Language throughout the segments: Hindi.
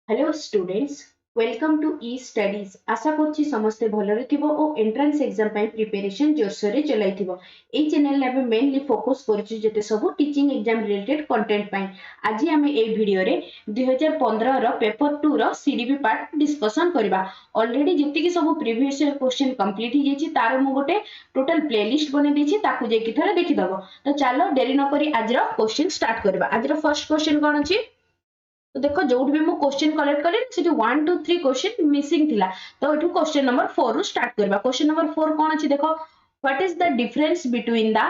Hello students, welcome to E studies. आशा करछि समस्ते भलरे थिबो ओ एंट्रेंस एग्जाम पय प्रिपरेशन जोरसोरे चलाइथिबो। एई चैनल रे मेनली फोकस करछि जेते सब टीचिंग एग्जाम रिलेटेड कंटेंट पय। आज आमे एई वीडियो रे 2015 रो पेपर 2 रो सीडीबी पार्ट डिस्कशन करबा। ऑलरेडी जति कि सब previous year question complete hi जैछि तार मु गोटे टोटल प्लेलिस्ट बने देछि ताकू जे कि थरे देखि दबो। तो चलो देरी न करी आज रो क्वेश्चन स्टार्ट करबा। आज रो फर्स्ट क्वेश्चन कोन अछि? तो देखो जो भी मु क्वेश्चन कलेक्ट कले से 1 2 3 क्वेश्चन मिसिंग थिला। तो एठू क्वेश्चन नंबर 4 रु स्टार्ट करबा। क्वेश्चन नंबर 4 कोन अछि देखो, what is the difference between the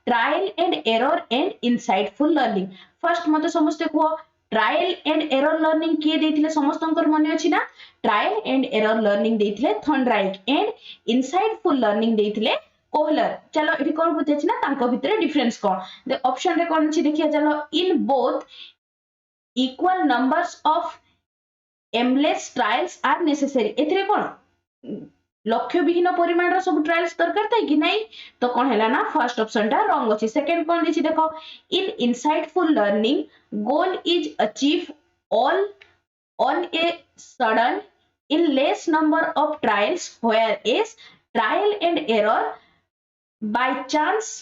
trial and error and insightful learning? First मते समस्ते को ट्रायल एंड एरर लर्निंग के देथिले समस्तंकर मने अछि ना? ट्रायल एंड एरर लर्निंग देथिले थॉर्नडाइक एंड इनसाइटफुल लर्निंग देथिले कोहलर। चलो एठी कोन बुझाछि ना तांको भितरे डिफरेंस कोन? दे ऑप्शन रे कोन अछि देखिया। चलो in both equal numbers of aimless trials are necessary। एथिरे कोन लक्ष्य विहीन परिमाण सब ट्रायल्स दरकार थाई कि नहीं? तो कोन हैला ना फर्स्ट ऑप्शन टा रॉन्ग अछि। सेकंड कोन दिछि देखो, in insightful learning goal is achieve all on a sudden in less number of trials, whereas trial and error by chance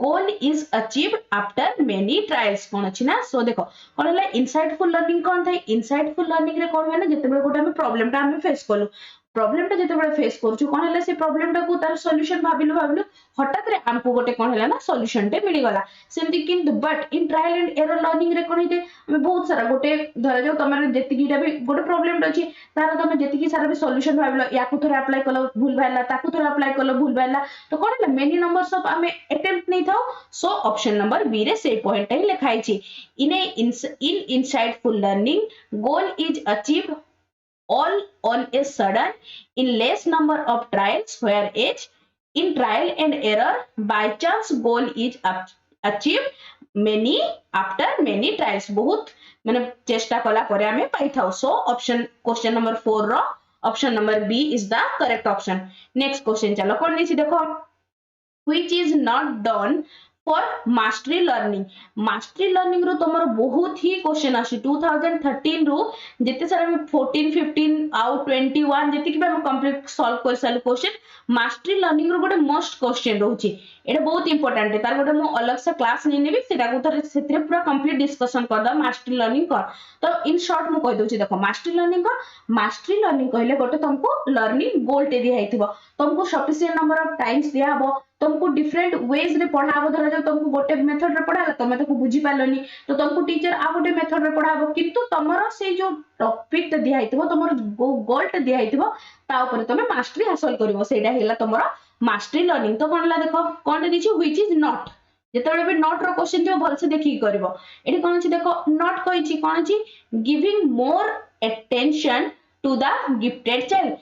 goal is achieved after many trials। कोन अछि ना? सो देखो कोन हैला इनसाइटफुल लर्निंग कोन थाई? इनसाइटफुल लर्निंग रे कोन हैला जते बेले गोटे हम प्रॉब्लम टा हम फेस करू, प्रॉब्लम टा जते बेले फेस करछु कोन हैला से प्रॉब्लम टा को तार सॉल्यूशन भाबिलु हठात रे हमको गोटे कोन हैला ना सॉल्यूशन टे मिली गला। सेमति किंतु but in trial and error learning रे कोन हेते हम बहुत सारा गोटे धर जाऊ तमरे जति कीटा भी गोटे प्रॉब्लम टा अछि तार तमे जति की सारा भी सॉल्यूशन भाबिलो या को थोड़ा अप्लाई कलो भूल भाइला, ताकू थोड़ा अप्लाई कलो भूल भाइला, तो कोन हैला मेनी नंबर्स ऑफ हमें अटेम्प्ट नहीं थाओ। सो ऑप्शन नंबर बी रे से पॉइंट ही लिखाई छी। In insightful learning goal is achieved all on a sudden in less number of trials, whereas in trial and error by chance goal is achieved many after many trials। बहुत माने चेष्टा कला परे हमें पाई थाउ। सो ऑप्शन क्वेश्चन नंबर 4 रो option number B is the correct option. Next question चलो कोन दिछि देखो, which is not done for mastery learning। mastery learning रो तमरो बहुत ही क्वेश्चन आसी 2013 रो जते सारा हम 14 15 आउ 21 जते कि हम कंप्लीट सॉल्व कर साल क्वेश्चन mastery learning रो गोटे मोस्ट क्वेश्चन रहउची। एटा बहुत इंपोर्टेंट है, तार गोटे मो अलग से क्लास नै नेबी सेटा को थरे सेतरे पूरा कंप्लीट डिस्कशन कर द mastery learning को। तो इन शॉर्ट मु कहि दोची देखो mastery learning को, mastery learning कहले गोटे तुमको लर्निंग गोल टे दिया हेतिबो, तुमको सफिशिएंट नंबर ऑफ टाइम्स दिया हबो, तुमको डिफरेंट वेज रे पढ़ाबो। धरा जो तुमको गोटे मेथड रे पढ़ाला तमे ताको बुझी पालनी तो तुमको टीचर आ गोटे मेथड रे पढ़ाबो, किंतु तमरो से जो टॉपिक ते दिया हेतिबो तमरो गोल ते दिया हेतिबो ता ऊपर तमे मास्टरी हासिल करिवो, सेटा हेला तमरो मास्टरी लर्निंग। तो कोनला देखो कोन दिछि व्हिच इज नॉट, जेतेबेले भी नॉट रो क्वेश्चन दियो भल से देखि करबो। एठी कोन अछि देखो नॉट कहिछि कोन अछि, giving more attention to the gifted child.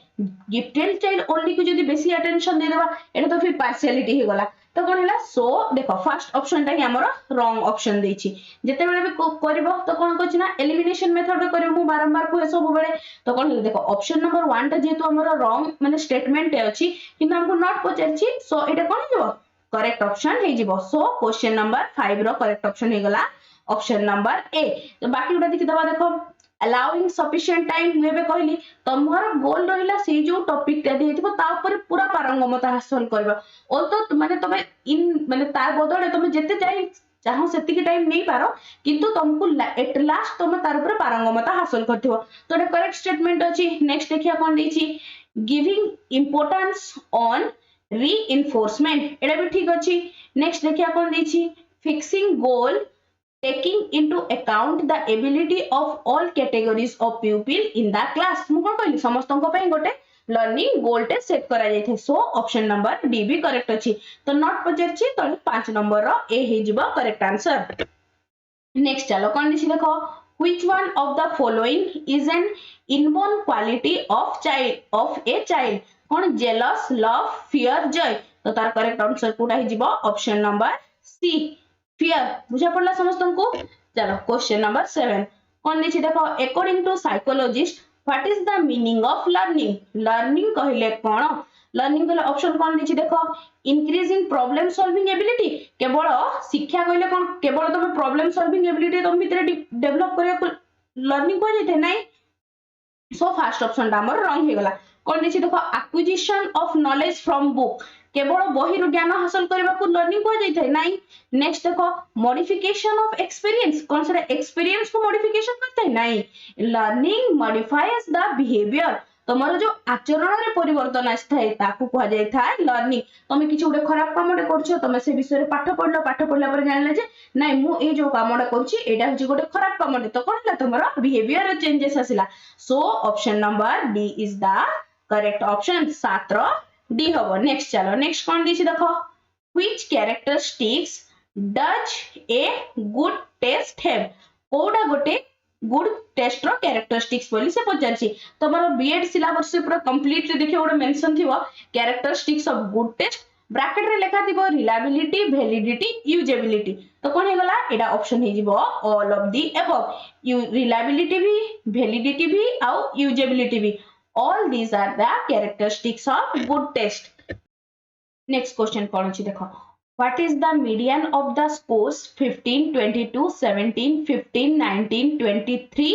Gifted child only को जदी बेसी अटेंशन दे देबा एटा तो फिर पार्शियलिटी हे गला। तो कोन हैला सो देखो फर्स्ट ऑप्शन टा ही हमरो रॉन्ग ऑप्शन देछि। जेते बेले भी करबो तो कोन कहछि ना एलिमिनेशन मेथड रे करबो, मु बारंबार कोहे सब बेले। तो कोन हैला देखो ऑप्शन नंबर 1 टा जेतु हमरो रॉन्ग माने स्टेटमेंट अछि किंतु हमको नॉट पचरछि, सो एटा कोन हेजो करेक्ट ऑप्शन हे जिवो। सो क्वेश्चन नंबर 5 रो करेक्ट ऑप्शन हे गला ऑप्शन नंबर ए। तो बाकी उडा देखि दबा देखो allowing sufficient time मुबे कहली तमहर गोल रहिला से जो टॉपिक ता देथिबो ता ऊपर पूरा पारंगमता हासिल करबा। ऑल्दो माने तमे इन माने ता बदले तमे जते चाहि चाहो सेति के टाइम नहीं पारो, किंतु तुमको एट लास्ट तमे तार ऊपर पारंगमता हासिल करथिबो। तो एटा करेक्ट स्टेटमेंट अछि। नेक्स्ट देखिया कोन देछि, गिविंग इंपोर्टेंस ऑन रीइंफोर्समेंट, एटा भी ठीक अछि। नेक्स्ट देखिया कोन देछि, fixing goal taking into account the ability of all categories of pupil in the class। मु कोन कहली समस्तन को पई गोटे लर्निंग गोल टे सेट करा जाय थे। सो ऑप्शन नंबर डी भी करेक्ट अछि। तो नॉट पचरछि तो 5 नंबर रो ए हे जिवो करेक्ट आंसर। नेक्स्ट चलो कोन दिछि देखो, which one of the following is an inborn quality of a child? Cone jealous, love, fear, joy। तो तार करेक्ट आंसर कोटा हे जिवो ऑप्शन नंबर सी फियर। बुझा पड़ला समस्तन को। चलो क्वेश्चन नंबर 7 कोन दिछि देखो, according to psychologist what is the meaning of learning? Learning कहले कोन? लर्निंग कहले ऑप्शन कोन दिछि देखो, इंक्रीजिंग प्रॉब्लम सॉल्विंग एबिलिटी। केवल शिक्षा कहले कोन केवल तमे प्रॉब्लम सॉल्विंग एबिलिटी तुम भितरे डेवलप करे लर्निंग को जेते नै, सो फर्स्ट ऑप्शन हमर रॉन्ग हे गला कोन देछि देखो acquisition of knowledge from book केवल बही रु ज्ञान हासिल करबा को लर्निंग को जाय थाय नाही नेक्स्ट देखो मॉडिफिकेशन ऑफ एक्सपीरियंस कोन से एक्सपीरियंस को मॉडिफिकेशन करते हैं नहीं लर्निंग मॉडिफाइज द बिहेवियर तमरो जो आचरण रे परिवर्तन आस्थाय ताकू कह जाय थाय लर्निंग तमे किछ उडे खराब कामडे करछो तमे से विषय रे पाठ पढला पर जानले जे नाही मु ए जो कामडा करछि एडा हजि गोटे खराब कामडे तो कोन ला तमरो बिहेवियर रे चेंजेस आसिला so option number D is the correct option 7 रो डी होबो नेक्स्ट चलो नेक्स्ट कोन दिछि देखो which characteristics does a good test have कोडा गोटे गुड टेस्ट रो कैरेक्टरिस्टिक्स बोली से पचारछि तमरो बीएड सिलेबस से पूरा कंप्लीटली देखि ओडे मेंशन थिबो characteristics of good test bracket रे लिखा थिबो रिलायबिलिटी वैलिडिटी यूजेबिलिटी तो कोन हे गला एडा ऑप्शन हे जिवो all of the above reliability भी वैलिडिटी भी आ यूजेबिलिटी भी all these are the characteristics of good test next question कोन अछि देखो what is the median of the scores 15 22 17 15 19 23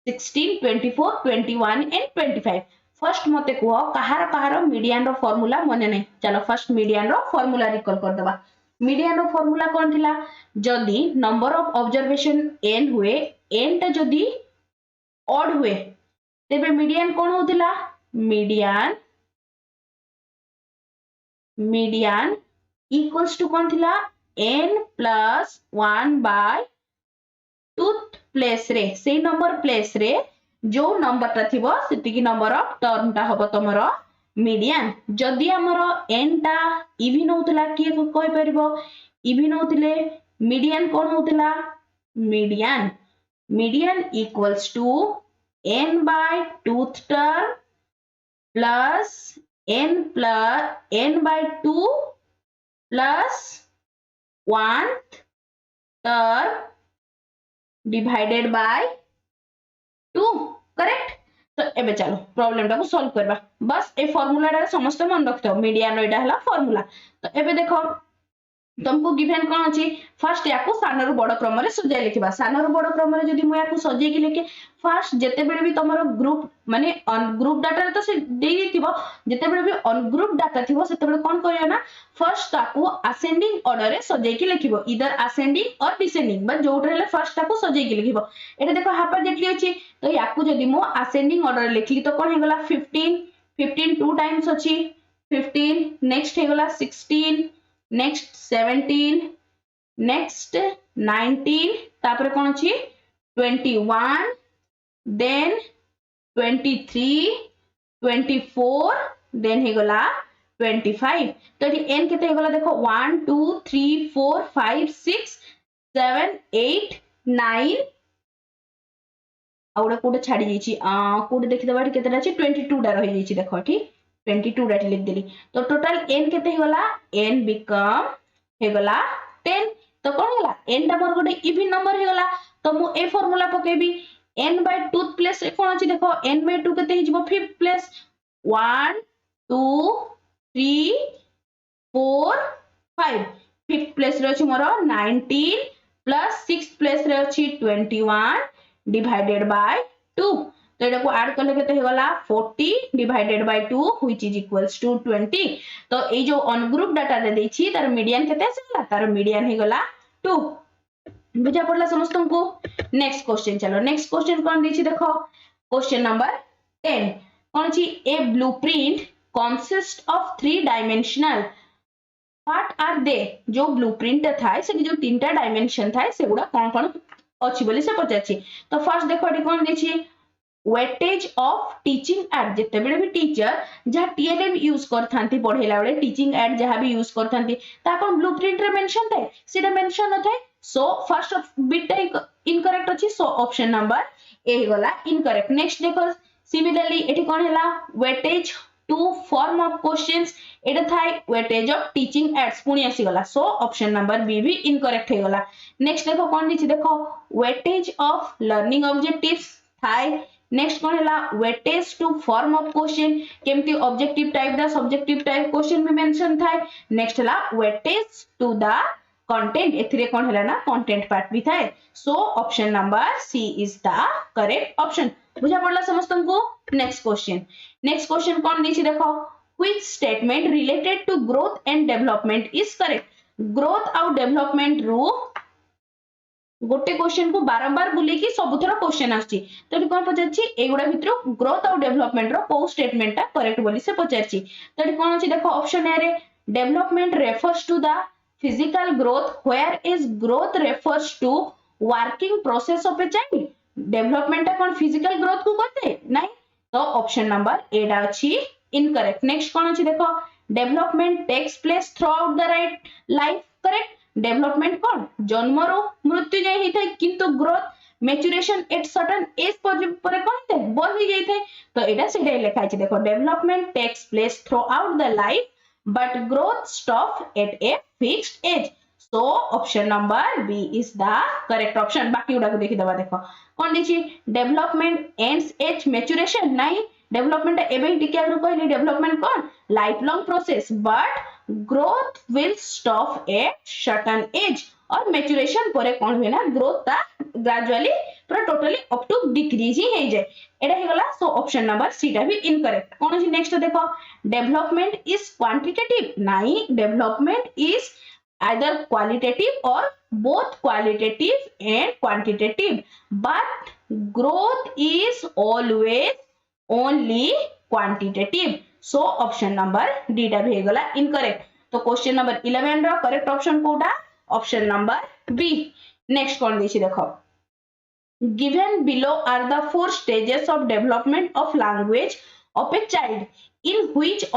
16 24 21 and 25 first मते को कहार मीडियन रो फार्मूला मने नै चलो फर्स्ट मीडियन रो फार्मूला रिकॉल कर दबा मीडियन रो फार्मूला कोन थिला जदी नंबर ऑफ ऑब्जर्वेशन n हुए n टा जदी ऑड हुए तेबे मीडियन कोन होतिला मीडियन इक्वल्स टू कोन थिला n plus 1 by tooth place रे से नंबर प्लेस रे जो नंबर ता थिबो सेति की नंबर ऑफ टर्म ता होबो तमरो मीडियन जदी हमरो n ता इवन होतिला की कोइ परबो इवन होतिले मीडियन कोन होतिला median equals to n by tooth term plus n by 2 plus 1 term divided by 2 correct तो एबे चलो प्रॉब्लम टा को सॉल्व करबा बस ए फार्मूला रे समस्त मन रखतो मीडियन एटा हला फार्मूला तो एबे देखो तुमको गिवन कोन अछि फर्स्ट याको सानर बड़ क्रम रे सजाय लिखबा सानर बड़ क्रम रे जदी मु याको सजाय के लिखे फर्स्ट जेते बेले भी तमरो ग्रुप माने अन ग्रुप डाटा रे तो से देई दिथिबो जेते बेले भी अन ग्रुप डाटा थिबो सेते बेले कोन करियो ना फर्स्ट ताको असेंडिंग ऑर्डर रे सजाय के लिखिबो इधर असेंडिंग और डिसेंडिंग बस जोट रेले फर्स्ट ताको सजाय के लिखिबो एटा देखो हापर देखली अछि तो याको जदी मु असेंडिंग ऑर्डर लिखली तो कोन हेगला 15 टू टाइम्स अछि 15 नेक्स्ट हेगला 16 नेक्स्ट 17 नेक्स्ट 19 तापर कोन अछि 21 then 23 24 then हे गला 25 तो n केते हे गला देखो 1 2 3 4 5 6 7 8 9 आउडा कोड छाडी जैछि कोड देखि दबा केतेटा अछि 22 डा रहि जैछि देखो ठीक 22 डाटी लिख देली तो टोटल n केते हे गला n बिकम हे गला 10 तो कोन होला n टा मोर गोटे इवन नंबर हे गला तो मु ए फार्मूला पकेबी n by टूथ प्लेस रे कोन अछि देखो n by 2 केते हिजबो 5 प्लेस 1 2 3 4 5 5 प्लेस रे अछि मोर 19 प्लस 6 प्लेस रे अछि 21 डिवाइडेड बाय 2 तो एटा को ऐड करले केते हे गला 40 divided by 2 which is equals to 20 तो ए जो ऑन ग्रुप डाटा रे देछि तार मीडियन केते आसिला तार मीडियन हे गला 2 बुझा पड़ला समस्त को नेक्स्ट क्वेश्चन चलो नेक्स्ट क्वेश्चन कोन देछि देखो क्वेश्चन नंबर 10 कोन छी a blueprint consist of 3 dimensional what are they जो ब्लूप्रिंट थाय से जो तीनटा डायमेंशन थाय सेगुडा कोन अछि बोली से पचाछि तो फर्स्ट देखो एटी कोन देछि वेटेज ऑफ टीचिंग एड जेते बेले भी टीचर जहा टीएलएम यूज करथांती पढेला बेले टीचिंग एड जहा भी यूज करथांती ता कोन ब्लूप्रिंट रे मेंशन थाय सेटा मेंशन न थाय so first of bit incorrect अछि सो ऑप्शन नंबर ए गला इनकरेक्ट नेक्स्ट देखो सिमिलरली एठी कोन हैला weightage to form of questions एटा थाय वेटेज ऑफ टीचिंग एड्स पुनी आसी गला सो ऑप्शन नंबर बी भी इनकरेक्ट हे गला नेक्स्ट देखो कोन दिछि देखो वेटेज ऑफ लर्निंग ऑब्जेक्टिव्स थाय नेक्स्ट कोन हैला weightage to form of question केमती ऑब्जेक्टिव टाइप दा सब्जेक्टिव टाइप क्वेश्चन भी मेंशन थाय नेक्स्ट हैला वेटेज टू द कंटेंट एथिरे कोन हैला ना कंटेंट पार्ट भी थाय so option number C is the correct option बुझा पड़ला समस्त को। नेक्स्ट क्वेश्चन कौन दी देखो, which statement related to growth and development is correct. Growth आउ डेवलपमेंट रु गोटे क्वेश्चन को बारंबार बुलेकी सबुथर क्वेश्चन आछि, तो कौन पचारछि एगुडा भितर ग्रोथ आउ डेवलपमेंट रो को स्टेटमेंट ता करेक्ट बोली से पचारछि। तो कौन अछि देखो ऑप्शन ए रे development refers to the physical growth where is growth refers to working process of a child. Development ता कौन फिजिकल ग्रोथ को करते नहीं, तो ऑप्शन नंबर ए डा अछि इनकरेक्ट। नेक्स्ट कौन अछि देखो development takes place throughout the right life, correct. Development कौन जन्म रो मृत्यु जाय ही थे, किंतु growth maturation at certain age पर कौन थे बढ़ी जाय थे, तो एटा सेडे लिखा छै देखो development takes place throughout the life but growth stop at a fixed age. So option number B is the correct option. बाकी उडा को देखि दबा देखो कौन दिछि डेवलपमेंट एंड्स एट मैच्योरेशन नहीं, डेवलपमेंट एबे टिके आगु कहली डेवलपमेंट कौन life long process but growth will stop at certain age, और मैच्योरेशन परे कौन हुए ना ग्रोथ ता ग्रेजुअली पूरा टोटली अप टू डिक्रीज ही हे जाय, एडा हे गला। सो ऑप्शन नंबर सी टा भी इनकरेक्ट। कौन अछि नेक्स्ट देखो डेवलपमेंट इज क्वांटिटेटिव नहीं, development is either qualitative or both qualitative and quantitative, but growth is always only quantitative. So option number D टा भी गला incorrect। तो क्वेश्चन नंबर 11 रो करेक्ट ऑप्शन कोटा ऑप्शन नंबर बी। नेक्स्ट कौन दिछि देखो given below are the 4 stages of development of language of a child, in which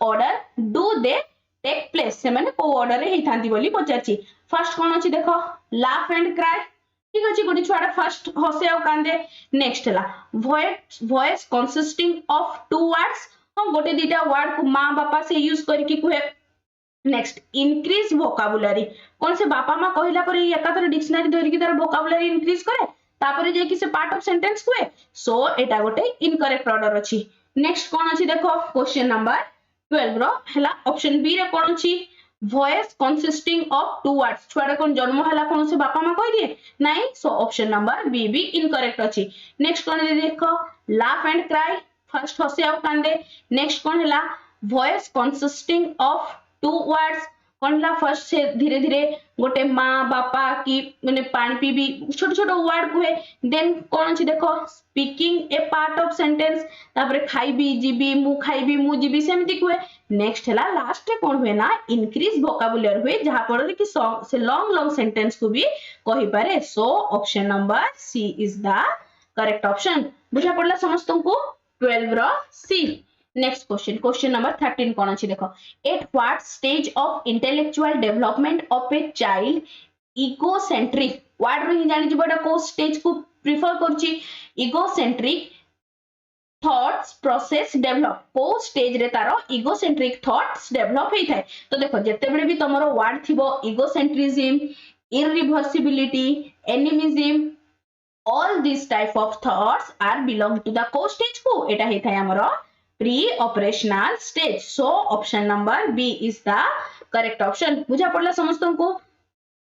order do they take place, से माने को ऑर्डर रे हिथांती बोली पचारछि। फर्स्ट कौन अछि देखो लाफ एंड क्राई, ठीक अछि गोटी छुआडा फर्स्ट हसे आ कांदे। नेक्स्ट हला voice consisting of two words, हम गोटे दीटा वर्ड को मां बापा से यूज करके कहे। नेक्स्ट इंक्रीज वोकाबुलरी, कौन से बापा मां कहिला पर एकातर डिक्शनरी धरि की तार वोकाबुलरी इंक्रीज करे तापर जे कि से पार्ट ऑफ सेंटेंस कुए। सो एटा गोटे इनकरेक्ट ऑर्डर अछि। नेक्स्ट कौन अछि देखो क्वेश्चन नंबर 12 रो हला ऑप्शन बी रे कौन अछि voice consisting of two words, छुआडा कोन जन्म हला कोन से बापा मां कहि दिए नहीं। सो ऑप्शन नंबर बी भी इनकरेक्ट अछि। नेक्स्ट कौन देखो लाफ एंड क्राई, फर्स्ट हसे आ कांदे। नेक्स्ट कौन हला voice consisting of two words, कौन ला फर्स्ट से धीरे धीरे गोटे मां बापा की माने पानी पीबी छोट छोट वर्ड को है। देन कौन अछि देखो speaking A part of sentence, तापर खाइबी जीबी मु खाइबी मु जीबी सेमति को है। नेक्स्ट हला लास्ट रे कौन हुए ना इंक्रीज वोकाबुलरी हुए, जहां पर कि से लॉन्ग सेंटेंस को भी कहि पारे। So option number C is the correct option. बुझा पड़ला समस्त को 12 रो सी। नेक्स्ट क्वेश्चन नंबर 13 कौन अछि देखो at what stage of intellectual development of a child egocentric, word रो ही जानि जबडा को स्टेज को प्रिफर करछि इगोसेंट्रिक थॉट्स प्रोसेस डेवलप, को स्टेज रे तारो इगोसेंट्रिक थॉट्स डेवलप हेइ थाए। तो देखो जते बेले भी तमरो वर्ड थिबो egocentrism irreversibility animism all these type of thoughts are belong to the co stage को, एटा हेइ थाए हमरो pre-operational stage. So option number B is the correct option. बुझा पड़ला समस्तन को।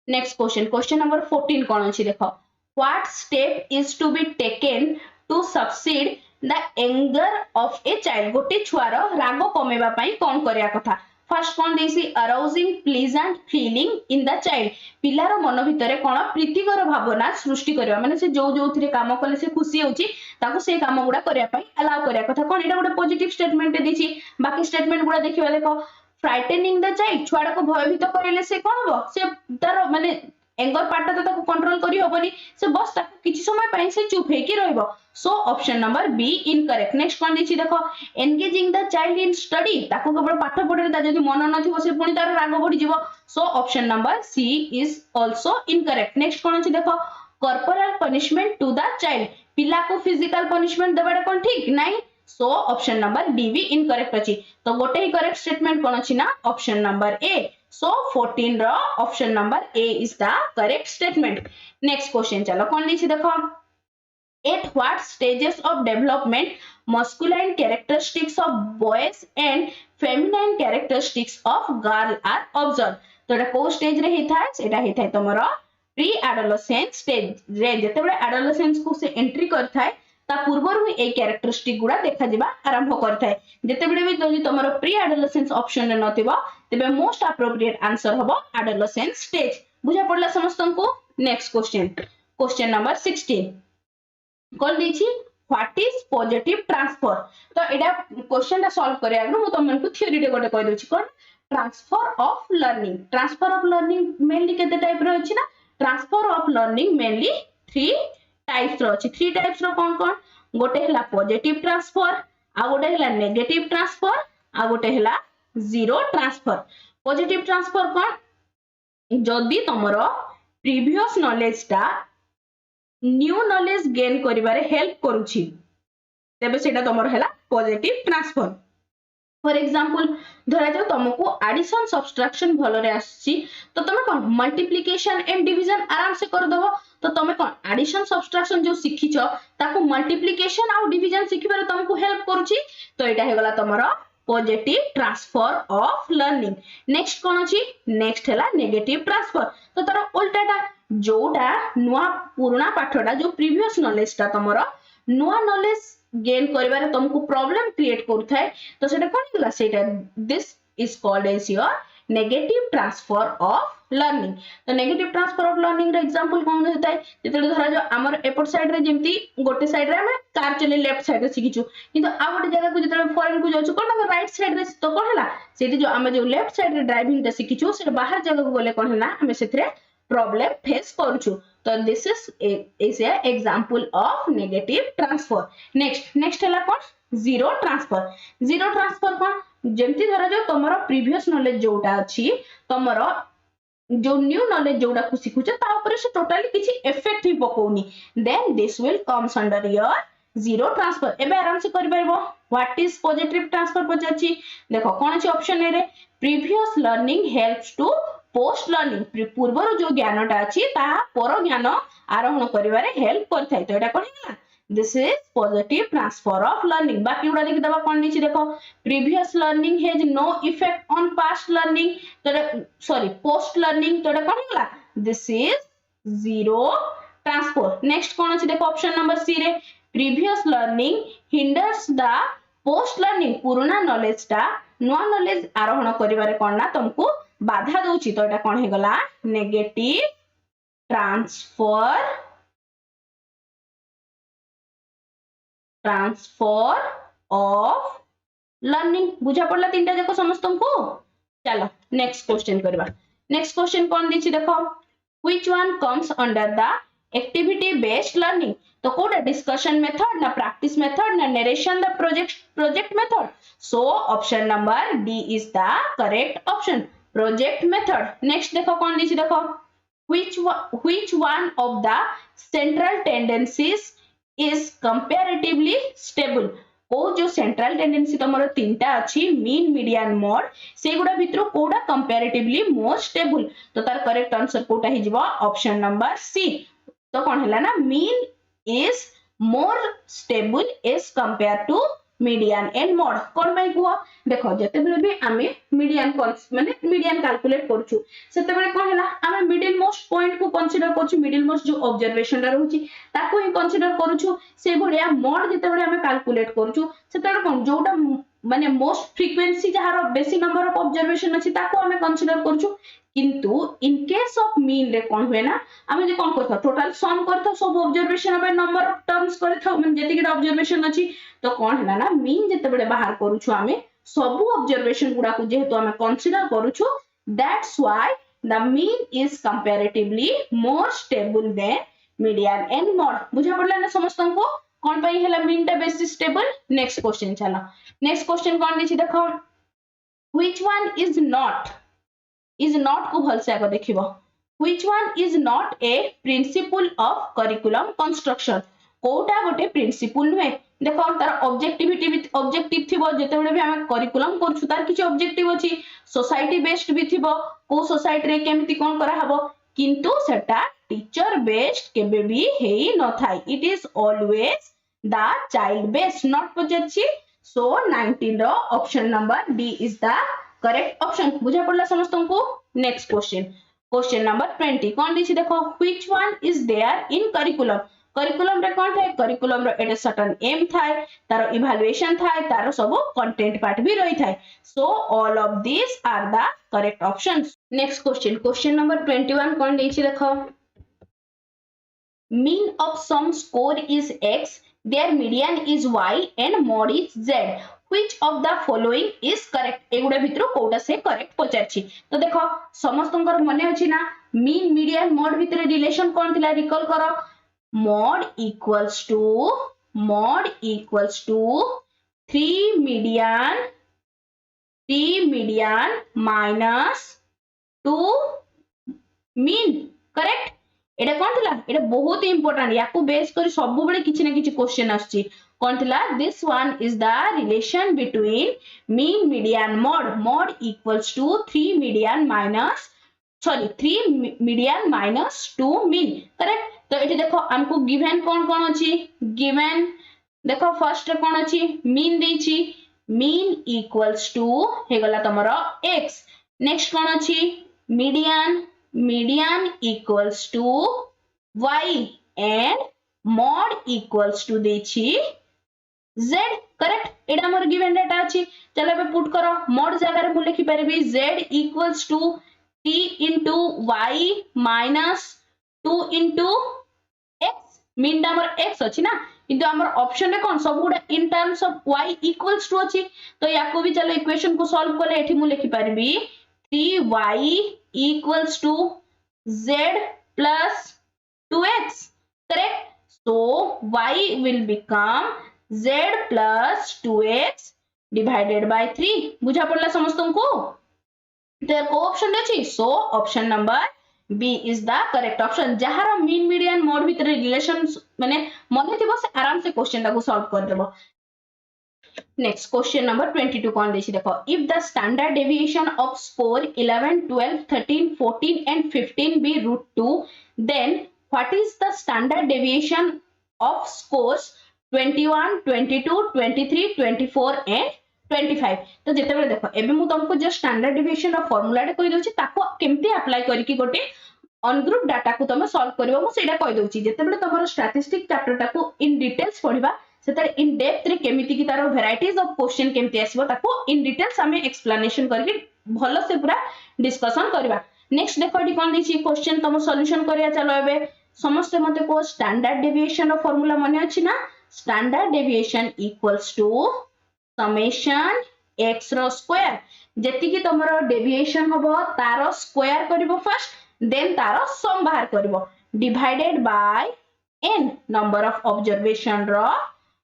नेक्स्ट क्वेश्चन नंबर 14 कौन अछि देखो what step is to be taken to subside the anger of a child, गोटे छुआर राग कमेबा पई कोन करिया कथा। फर्स्ट कौन देसी arousing pleasant feeling in the child, पिलार मन भितरे कोन प्रीतिकर भावना सृष्टि करबा, माने से जो थिरे काम कले से खुशी होची ताको से काम गुडा करिया पई अलाउ करिया कथा। कोन एटा गोटे पॉजिटिव स्टेटमेंट देछि। बाकी स्टेटमेंट गुडा देखिबा देखो फ्राइटेनिंग द चाइल्ड, छुआडा को भयभीत करेले से कोन हो से तार माने एंगर पार्ट तो ताको कंट्रोल करी होबनी, से बस ताको किछि समय पई से चुप हेकी रहइबो। So option number B incorrect. Next कोन दिछि देखो engaging the child in study, ताको केवल पाठ पढरे ता जदी मन नथिबो से पुनी तार राग बढ़ी जिवो। So option number C is also incorrect. Next कोन अछि देखो corporal punishment to the child, पिला को फिजिकल पनिशमेंट देबाडा कोन ठीक नाही। सो ऑप्शन नंबर डी भी इनकरेक्ट अछि। तो गोटे ही करेक्ट स्टेटमेंट कोन अछि ना ऑप्शन नंबर ए। सो 14 रो option number A is the correct statement. Next question चलो कोन दिछि देखो at what stages of development masculine characteristics of boys and feminine characteristics of girl are observed। तो एटा को स्टेज रे हेइ थाए, एटा हेइ थाए तमरो प्री एडोलेसेंस स्टेज रे जेतेबेले एडोलेसेंस को से एंट्री करथाय ता पूर्वरु ही ए कैरेक्टरिस्टिक गुडा देखा जिबा आरंभ करथाय जेतेबेले भी जदि तमरो प्री एडोलेसेंस ऑप्शन रे नथिबा तबे मोस्ट एप्रोप्रिएट आंसर हबो एडोलेसेंस स्टेज बुझा पड़ला समस्तन को नेक्स्ट क्वेश्चन नंबर 16 कॉल दीची व्हाट इज पॉजिटिव ट्रांसफर तो एडा क्वेश्चन ता सॉल्व करे आगु मु तमन को थ्योरी रे गोटे कहि दोछि कोन ट्रांसफर ऑफ लर्निंग मेनली केते टाइप रो अछि ना transfer of learning mainly 3 types रो अछि 3 टाइप्स रो कोन गोटे हला पॉजिटिव ट्रांसफर आ गोटे हला नेगेटिव ट्रांसफर आ गोटे हला जीरो ट्रांसफर पॉजिटिव ट्रांसफर कोन जदी तमरो प्रीवियस नॉलेज ता न्यू नॉलेज गेन करिबारे हेल्प करूछि तबे सेटा तमरो हला पॉजिटिव ट्रांसफर फॉर एग्जांपल धरा जाओ तुमको एडिशन सब्सट्रैक्शन भलो रे आछि तो तुम कोन मल्टीप्लिकेशन एंड डिवीजन आराम से कर दबो तो तुम कोन एडिशन सब्सट्रैक्शन जो सिखिछो ताको मल्टीप्लिकेशन आ डिवीजन सिखिबारे तुमको हेल्प करूछि तो एटा हे गला तमरो positive transfer of learning next कोन अछि नेक्स्ट हला नेगेटिव ट्रांसफर तो तार उल्टाटा जोटा नुआ पुराना पाठटा जो प्रीवियस नॉलेज ता तमरो नुआ नॉलेज गेन करिबारे तुमको प्रॉब्लम क्रिएट करथाय तो सेटा कोन गला सेटा this is called as your negative transfer of learning तो नेगेटिव ट्रांसफर ऑफ लर्निंग रे एग्जांपल कोन होता है जेते धरा जो हमर एपट साइड रे जेमती गोटे साइड रे हम कार चले लेफ्ट साइड रे सिखिछु किंतु आ गोटे जगह को जेते फॉरेन को जाउछु कोन राइट साइड रे तो कोन हला सेठी जो हम जो लेफ्ट साइड रे ड्राइविंग ता सिखिछु से बाहर जगह को बोले कोन हला हम सेथरे प्रॉब्लम फेस करूछु तो this is a example of negative transfer next हला कोन जीरो ट्रांसफर कोन जेमती धरा जो तमरो प्रीवियस नॉलेज जोटा अछि तमरो जो न्यू नॉलेज जोड़ा को सिखुछ ता ऊपर से टोटली किछि इफेक्ट ही पकोनी then this will comes under your zero transfer एबे आराम से करि परबो व्हाट इज पॉजिटिव ट्रांसफर पचाछि देखो कोन अछि ऑप्शन ए रे previous learning helps to post learning पूर्वर जो ज्ञानटा अछि ता पर ज्ञान आरोहण करिवारे हेल्प करथाय तो एटा कोन हैला this is positive transfer of learning बाकी उडा लिखि दबा कोन नीचे देखो previous learning has no effect on past learning तो सॉरी पोस्ट लर्निंग तो एटा कोन हैला this is zero transfer next कोन अछि देखो ऑप्शन नंबर सी रे previous learning hinders the post learning पुराना नॉलेज ता नुआ नॉलेज आरोहण करिवारे कोन ना तुमको बाधा दोछि तो एटा कोन हे गला नेगेटिव ट्रांसफर ऑफ लर्निंग बुझा पड़ला तीनटा जाको समस्तन को चलो नेक्स्ट क्वेश्चन करबा नेक्स्ट क्वेश्चन कोन दिछि देखो which one comes under the activity based learning तो कोडा डिस्कशन मेथड ना प्रैक्टिस मेथड ना narration the project method so option number D is the correct option project method next देखो कोन दिछि देखो which one of the central tendencies is comparatively stable को जो सेंट्रल टेंडेंसी तमरो तीनटा अछि मीन मीडियन मोड से गुडा भितरो कोडा कंपैरेटिवली मोर स्टेबल तो तार करेक्ट आंसर कोटा हि जिवो ऑप्शन नंबर सी तो कोन हैला ना mean is more stable as compare to median and mode कोन भाई को देखो जते बेले भी आमे मीडियन माने मीडियन कैलकुलेट करछु सेते बेले कोन हैला आमे मिडिल मोस्ट पॉइंट को कंसीडर करछु मिडिल मोस्ट जो ऑब्जर्वेशन रा रहउची ताको ही कंसीडर करछु से भलिया मोड जते बेले आमे कैलकुलेट करछु सेते बेले कोन जोटा माने मोस्ट फ्रीक्वेंसी जहार बेसी नंबर ऑफ ऑब्जर्वेशन अछि ताको आमे कंसीडर करछु किंतु इन केस ऑफ मीन रे कोन होय ना आमे जे कोन करथा टोटल सम करथा सब ऑब्जर्वेशन अबे नंबर ऑफ टर्म्स करथा माने जति के ऑब्जर्वेशन अछि तो कोन हैला ना मीन जते बेले बाहर करूछु आमे सब ऑब्जर्वेशन गुडा को जेहेतु आमे कंसीडर करूछु that's why the mean is comparatively more stable than median and mode बुझा पड़ला ना समस्तन को कोन पई हैला मीन टा बेसी स्टेबल नेक्स्ट क्वेश्चन चला नेक्स्ट क्वेश्चन कोन दिछि देखो व्हिच वन इज नॉट को भल से आगे देखिबो which one is not a principle of curriculum construction कोटा गोटे प्रिंसिपल नुहे देखो तार ऑब्जेक्टिव थिबो जते बेले भी हम करिकुलम करछु तार किछ ऑब्जेक्टिव अछि सोसाइटी बेस्ड भी थिबो को सोसाइटी रे केमति कोन करा हबो किंतु सेटा टीचर बेस्ड केबे भी हेई न थाई it is always the child based not पजछि सो 19 रो option number D is the correct option बुझा पड़ला समस्तन को नेक्स्ट क्वेश्चन क्वेश्चन नंबर 20 कौन दी देखो which one is there in curriculum curriculum रे कौन थाए करिकुलम रो एटा सर्टेन एम थाए तारो इवैल्यूएशन थाए तारो सब कंटेंट पार्ट भी रही थाए so all of this are the correct options next question number 21 कौन देछि देखो mean of some score is x their median is y and mod is z which of the following is correct एगुडा भितर कोटा से करेक्ट पचारछि तो देखो समस्तंकर मने अछि ना मीन मीडियन मॉड भितर रिलेशन कोन थिला रिकॉल करो mod equals to 3 median minus 2 mean correct एटा कोन थिला एटा बहुत इंपोर्टेंट याकू बेस करी सब बेले किछि ना किछि क्वेश्चन आछि कोन थिला this one is the relation between mean median mod equals to 3 median minus 2 mean correct तो एठी देखो हमको गिवन कोन अछि गिवन देखो फर्स्ट कोन अछि मीन देछि मीन equals to हे गला तमरो x नेक्स्ट कोन अछि median equals to y and mod equals to देछि z करेक्ट एटा हमर गिवन डाटा अछि चलो बे पुट करो mod जगह रे मु लिखि परबी z equals to 3 into y minus 2 into x mean हमर x अछि ना किंतु हमर ऑप्शन रे कोन सब गुडा in terms of y equals to अछि तो याको भी चलो इक्वेशन को सॉल्व करले एठी मु लिखि परबी 3y equals to z plus 2x correct so y will become z plus 2x divided by 3 बुझा पड़ला समस्तन को तो को ऑप्शन अछि so option number B is the correct option जहार मीन मीडियन मोड भीतर रिलेशन माने मने थिबो से आराम से क्वेश्चन टा को सॉल्व कर देबो नेक्स्ट क्वेश्चन नंबर 22 कोन देछि देखो if the standard deviation off score 11 12 13 14 and 15 be √2 then what is the standard deviation of scores 21 22 23 24 and 25 तो जेते बेले देखो एबे मु तुमको जो स्टैंडर्ड डेविएशन रो फार्मूला टे कहि दोछि ताको केमती अप्लाई करिकि गोटे अनग्रुप डाटा को तुम सॉल्व करबो मु सेटा कहि दोछि जेते बेले तमरो स्टैटिस्टिक चैप्टर टाको इन डिटेल्स पढिबा सेतर इन डेप्थ रे केमिति की तारो वैराइटीज ऑफ क्वेश्चन केमती आसीबो ताको इन डिटेल्स हमें एक्सप्लेनेशन करके भलो से पूरा डिस्कशन करबा नेक्स्ट देखो एटी कोन दिछि क्वेश्चन तुम सॉल्यूशन करिया चलो एबे समस्त मते को स्टैंडर्ड डेविएशन रो फार्मूला माने अछि ना standard deviation equals to summation x रो स्क्वायर जेति की तमरो डेविएशन होबो तारो स्क्वायर करिवो फर्स्ट देन तारो सम बाहर करिवो divided by n number of observation रो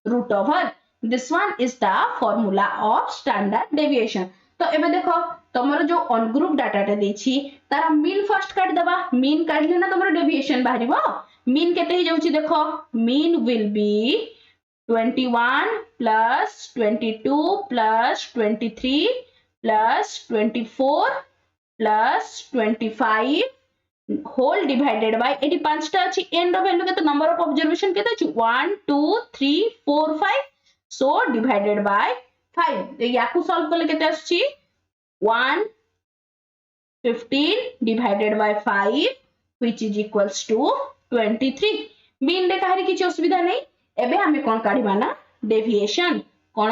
root over this one is the formula of standard deviation तो एबे देखो तमरो जो ऑन ग्रुप डाटा टे देछि तारा मीन फर्स्ट काट दबा मीन काटले ना तमरो डेविएशन बाहरिबो मीन केते ही जाउछि देखो mean will be 21 plus 22 plus 23 plus 24 plus 25 whole divided by 80 पांचटा अछि एंड वैल्यू केते नंबर ऑफ ऑब्जर्वेशन केते अछि 1 2 3 4 5 सो डिवाइडेड बाय 5 तो याकू सॉल्व करले केते अछि 1 15 divided by 5 which is equals to 23 mean रे काहरी किछ असुविधा नै एबे हमें कोन काढिबा ना डेविएशन कोन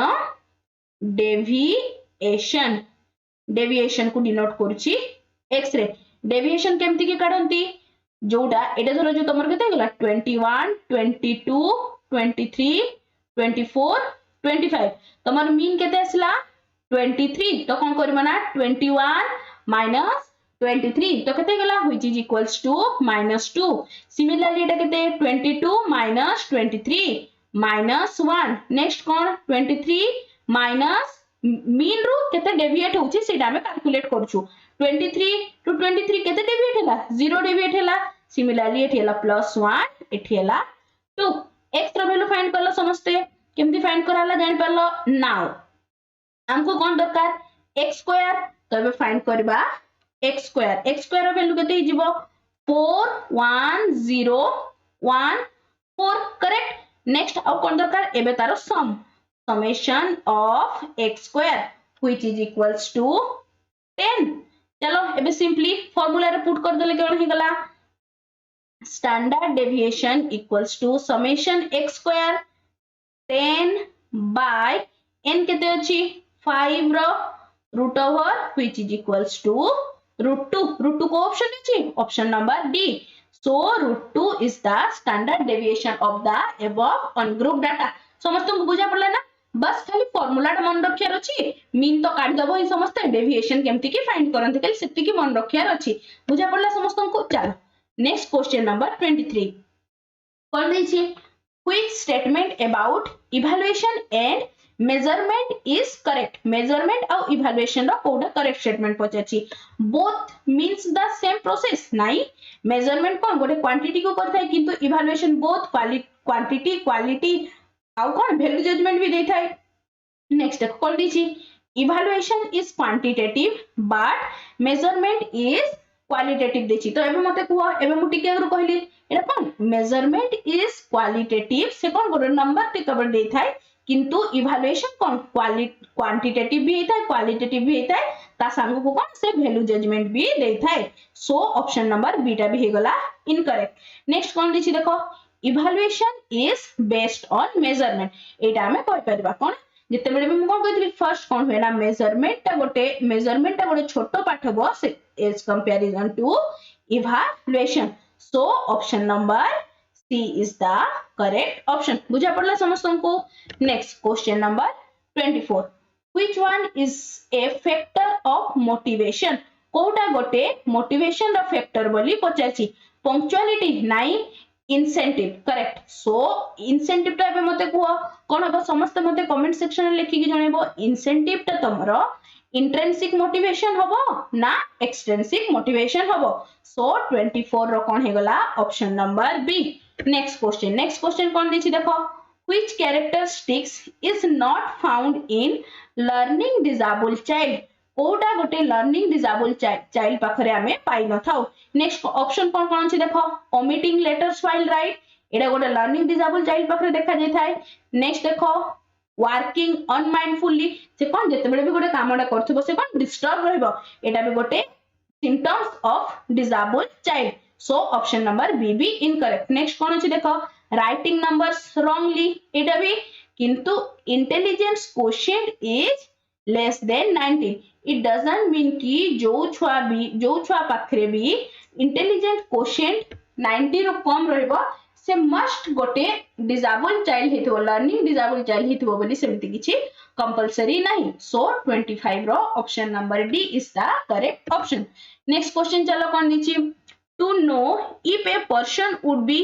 डेविएशन को डिनोट करछि x रे डेविएशन केमति के काढंती जोडा एटा धरो जो तमर केते गेला 21 22 23 24 25 तमर मीन केते असला 23 तो कोन करबा ना 21 माइनस 23 तो केते गेला which is equals to -2 similarly एटा केते 22 माइनस 23 माइनस 1 नेक्स्ट कोन 23 माइनस मीन रो केते डेविएट होछि सेटा हम कैलकुलेट करछु 23 टू 23 केते डेविएट हैला 0 डेविएट हैला सिमिलरली एठी हैला +1 एठी हैला 2 x रो वैल्यू फाइंड करलो समस्ते केमति फाइंड कराला जानि परलो नाउ हमको कोन दरकार x स्क्वायर तो एबे फाइंड करबा x स्क्वायर रो वैल्यू केते हिजिबो 41014 करेक्ट नेक्स्ट आउ कोन दरकार एबे तारो summation of x square which is equals to 10 चलो एबे सिंपली फार्मूला रे पुट कर देले कोन हे गला standard deviation equals to summation x square 10 by n केते अछि 5 रो root over which is equals to root 2 को ऑप्शन अछि option number D so root 2 is the standard deviation of the above ungroup data समस्त को बुझा पड़ला ना बस खाली फार्मूला मन रखियार अछि मीन तो काट दबो ही समस्त डेविएशन केमति की फाइंड करंती खाली सेति की मन रखियार अछि बुझा पड़ला समस्त को चलो नेक्स्ट क्वेश्चन नंबर 23 कोन दै छी which statement about evaluation and measurement is correct measurement और evaluation रो कोडा correct statement पचाची both means the same process नाइ measurement कोन गोटे quantity को करथा है किंतु evaluation both quantity quality आउ कोन value judgment भी देथा है next देखो कोन दिछि evaluation is quantitative but measurement is qualitative देछि तो एबे मते को एबे मु टिके अगर कहली एटा कोन मेजरमेंट इज क्वालिटेटिव से कोन गोटे नंबर टे कवर दे थाय किंतु इवैल्यूएशन कोन क्वांटिटेटिव भी हेता है क्वालिटेटिव भी हेता है ता संग को कोन से वैल्यू जजमेंट भी दे थाय सो ऑप्शन नंबर बी टा भी हे गला इनकरेक्ट नेक्स्ट कोन दिछि देखो evaluation is based on measurement एटा हमें कहि परबा कोन जते बेले भी मु कोन कहथि फर्स्ट कोन होएना मेजरमेंट टा गोटे छोटो पाठ बो से as comparison to evaluation so option number C is the correct option बुझा पड़ला समस्तन को next question number 24 which one is a factor of motivation Kota गोटे motivation रा factor बोली पचाची punctuality नाइ incentive correct so incentive टा एबे मते को कोन अब समस्त मते कमेंट सेक्शन में लिखि कि जणेबो incentive टा तमरो intrinsic motivation हबो ना extrinsic motivation हबो so 24 रो कोन हे गला option number B next question कोन दिछि देखो which characteristics is not found in learning disabled child Kota गोटे learning disabled child पाखरे हमें पाई न थाउ नेक्स्ट ऑप्शन कोन अछि देखो omitting letters while write एडा गोटे learning disabled child पाखरे देखा जाय थाय नेक्स्ट देखो वर्किंग अनमाइंडफुली से कोन जते बेले भी गोटे कामडा करथबो से कोन डिस्टर्ब रहबो एटा भी गोटे symptoms of disabled child so option number B भी इनकरेक्ट नेक्स्ट कोन अछि देखो राइटिंग नंबर्स रॉन्गली एटा भी किंतु intelligence quotient is less than 90 it doesn't mean कि जो छुआ पाखरे भी इंटेलिजेंट क्वोशिएंट 90 रो कम रहबो से मस्ट गोटे डिसेबल्ड चाइल्ड हेथो लर्निंग डिसेबल्ड चाइल्ड हेथो बोली सेमति किछि कंपलसरी नहीं सो 25 रो option number D is the correct option next question चलो कोन दिछि to know if a person would be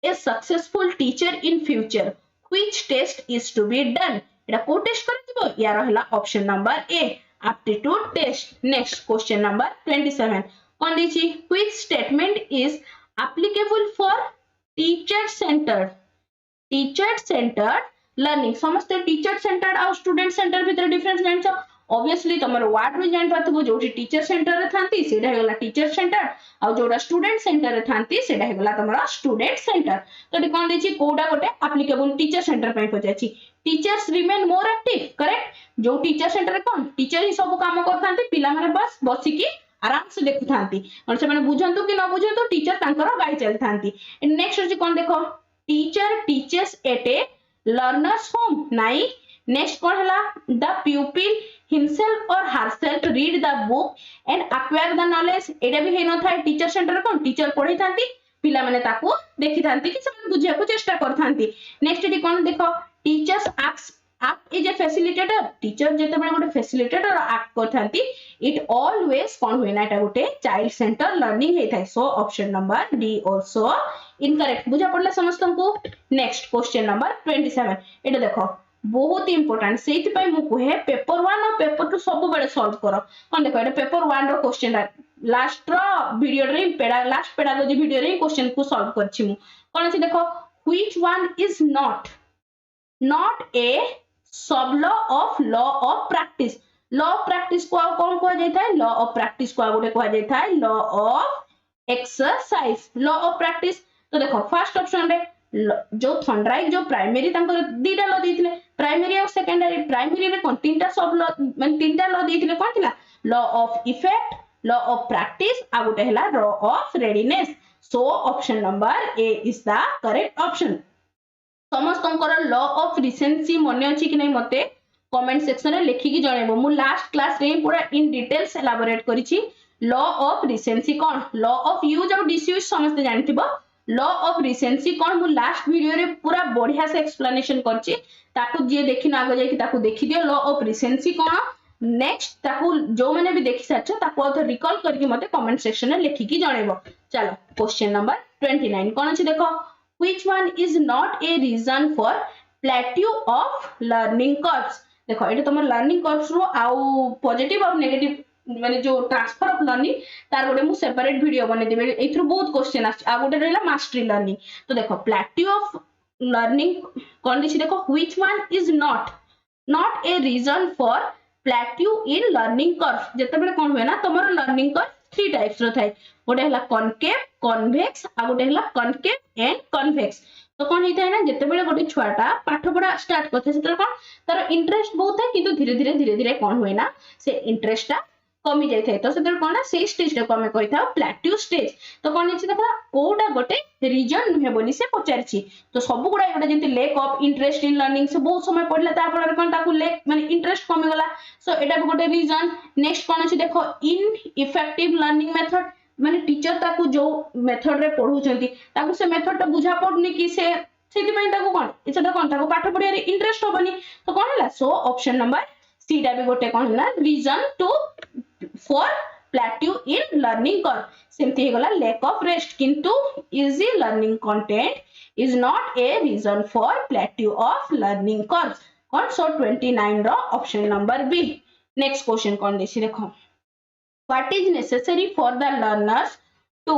a successful teacher in future which test is to be done एटा को टेस्ट करथिबो या रहला option number A aptitude test next question number 27 कोन दिछि which statement is applicable for teacher centred learning समस्त टीचर सेंटर्ड और स्टूडेंट सेंटर भीतर डिफरेंस जानछो ऑब्वियसली तमर वर्ड में जान पाथबो जोटी टीचर सेंटर रे थांती सेडा हेगला टीचर सेंटर और जोटा स्टूडेंट सेंटर रे थांती सेडा हेगला तमरा स्टूडेंट सेंटर तो डी कोन देछि कोडा गोटे एप्लीकेबल टीचर सेंटर पई पचाछि teachers remain more active correct जो टीचर सेंटर रे कोन टीचर ही सब काम करथांती पिला माने बस बसी की आराम से देखु थांती और से माने बुझंतु कि न बुझंतु टीचर तांकर गाई चल थांती नेक्स्ट अछि कोन देखो teacher teachers at A learners home नाइ नेक्स्ट कोन हला द प्यूपिल हिमसेल्फ और herself read the book and acquire the knowledge एटा भी हे न थाय टीचर सेंटर कोन टीचर पढै थांती पिला माने ताको देखि थांती कि से बुझिया को चेष्टा कर थांती नेक्स्ट डी कोन देखो teachers act is a facilitator teacher जेते बडे गोटे फैसिलिटेटर एक्ट करथांती इट ऑलवेज कोन होइना एटा गोटे चाइल्ड सेंटर लर्निंग हे थाय so option number D also incorrect बुझा पड़ला समस्तन को नेक्स्ट क्वेश्चन नंबर 27 एटा देखो बहुत इंपोर्टेंट सेति पय मु कहे पेपर 1 और पेपर 2 सब बेले सॉल्व करो कोन देखो एटा पेपर 1 रो क्वेश्चन लास्ट रो वीडियो रे लास्ट पेडागोजी वीडियो रे क्वेश्चन को सॉल्व करछि मु कोन अछि देखो व्हिच वन इज नॉट ए सब लॉ ऑफ प्रैक्टिस को कौन कह जाय थाय लॉ ऑफ प्रैक्टिस को गोटे कह जाय थाय law of exercise law of practice तो देखो फर्स्ट ऑप्शन रे जो थंडराइज जो प्राइमरी तांकर दीटा लॉ देथिले प्राइमरी और सेकेंडरी प्राइमरी रे कोन तीनटा सब लॉ माने तीनटा लॉ देथिले कोन थिला law of effect law of practice आ गोटे हला law of readiness so option number A is the correct option समस्तंकर लॉ ऑफ रिसेंसी मन अछि कि नै मते कमेंट सेक्शन रे लिखिकी जणेबो मु लास्ट क्लास रे पूरा इन डिटेल्स एलाबोरेट करिछि लॉ ऑफ रिसेंसी कोन लॉ ऑफ यूज और डिसयूज समस्त जानथिबो लॉ ऑफ रिसेंसी कोन मु लास्ट वीडियो रे पूरा बढ़िया से एक्सप्लेनेशन करछि ताकू जे देखि ना आगो जाय कि ताकू देखि दियो law of recency cone next ताकू जो माने भी देखि साचो ताकू अथ रिकॉल करके मते कमेंट सेक्शन रे लिखिकी जणेबो चलो क्वेश्चन नंबर 29 कोन अछि देखो which one is not a reason for plateau of learning curves देखो एटा तुम लर्निंग कर्व्स रो आउ पॉजिटिव और नेगेटिव माने जो ट्रांसफर ऑफ लर्निंग तार गोटे मु सेपरेट वीडियो बने देबे एथरो बहुत क्वेश्चन आ आ गोटे रहला मास्टरी लर्निंग तो देखो प्लेट्यू ऑफ लर्निंग कोन दिछि देखो which one is not a reason for plateau in learning curve जते बेले कोन होय ना तमरो लर्निंग कर्व थ्री टाइप्स रो थाय गोटे हला कॉनकेव कन्वेक्स आ गोटे हला कॉनकेव एंड कन्वेक्स तो कौन होता है ना जिते बेले गोटे छुआटा पाठ पढ़ा स्टार्ट करथे सेते कौन तार इंटरेस्ट बहुत है किंतु धीरे धीरे कौन हुए ना से इंटरेस्टटा कमी जाय थाय तो सेते कौन ना से स्टेज को हमें कहिथा प्लेट्यू स्टेज तो कौन अछि देखा कोडा गोटे रीजन नुहे बोली से पचारछि तो सब गुडा गोटे जेंति lack of interest in learning से बहुत समय पढ़ला ता फल कौन ताकू लैक माने इंटरेस्ट कमी गला सो एटा भी गोटे रीजन नेक्स्ट कौन अछि देखो इन इफेक्टिव लर्निंग मेथड माने टीचर ताकू जो मेथड रे पढौचंती ताकू से मेथड टा बुझा पड़नी कि से सेति पई ताकू कोन एटा कोन ताकू पाठ पढिया रे इंटरेस्ट होबनी तो कोन हला सो ऑप्शन नंबर सी टा भी गोटे कोन हला reason to for plateau in learning curve सेमति हे गला लैक ऑफ रेस्ट किंतु easy learning content is not a reason for plateau of learning curve कोन सो 29 रो option number B next question कोन देछि देखो what is necessary for the learners to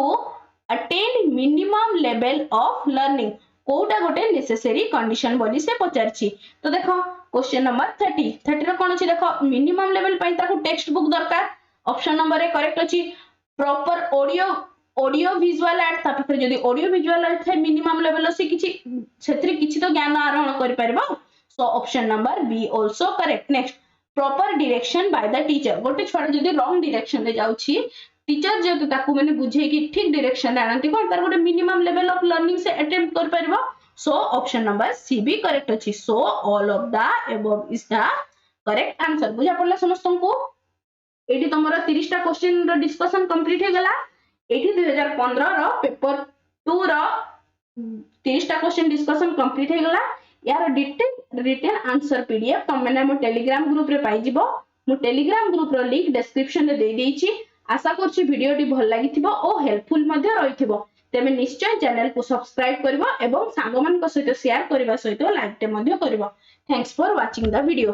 attain minimum level of learning Kota गोटे necessary condition बोली से पचारछि तो देखो क्वेश्चन नंबर 30 रो कोन अछि देखो मिनिमम लेवल पई ताको टेक्स्ट बुक दरकार ऑप्शन नंबर ए करेक्ट अछि प्रॉपर ऑडियो विजुअल एड ता पर जदी ऑडियो विजुअल एड थे मिनिमम लेवल से किछि क्षेत्र किछि तो ज्ञान आरोहण करि परबो so option number be also correct next proper direction by the teacher गोटे छुआ जदी रॉन्ग डायरेक्शन रे जाउछि टीचर जदी ताकू माने बुझे कि ठीक डायरेक्शन रे आनंती कोन तार गोटे मिनिमम लेवल ऑफ लर्निंग से अटेम्प्ट कर परबो सो ऑप्शन नंबर सी बी करेक्ट अछि so all of the above is the correct answer बुझा पड़ला समस्तन को एठी तमरो 30 टा क्वेश्चन रो डिस्कशन कंप्लीट हे गला एठी 2015 रो पेपर 2 रो 30 टा क्वेश्चन डिस्कशन कंप्लीट हे गला यार डिटेल रिटन आंसर पीडीएफ तुम मैंने मो टेलीग्राम ग्रुप रे पाई जिवो मो टेलीग्राम ग्रुप रो लिंक डिस्क्रिप्शन रे दे देइछि आशा करछि वीडियो टी भल लागिथिबो ओ हेल्पफुल मध्ये रहिथिबो तेमे निश्चय चैनल को सब्सक्राइब करबो एवं सांगमान को सहित शेयर करबा सहित लाइक टे मध्ये करबो thanks for watching the video.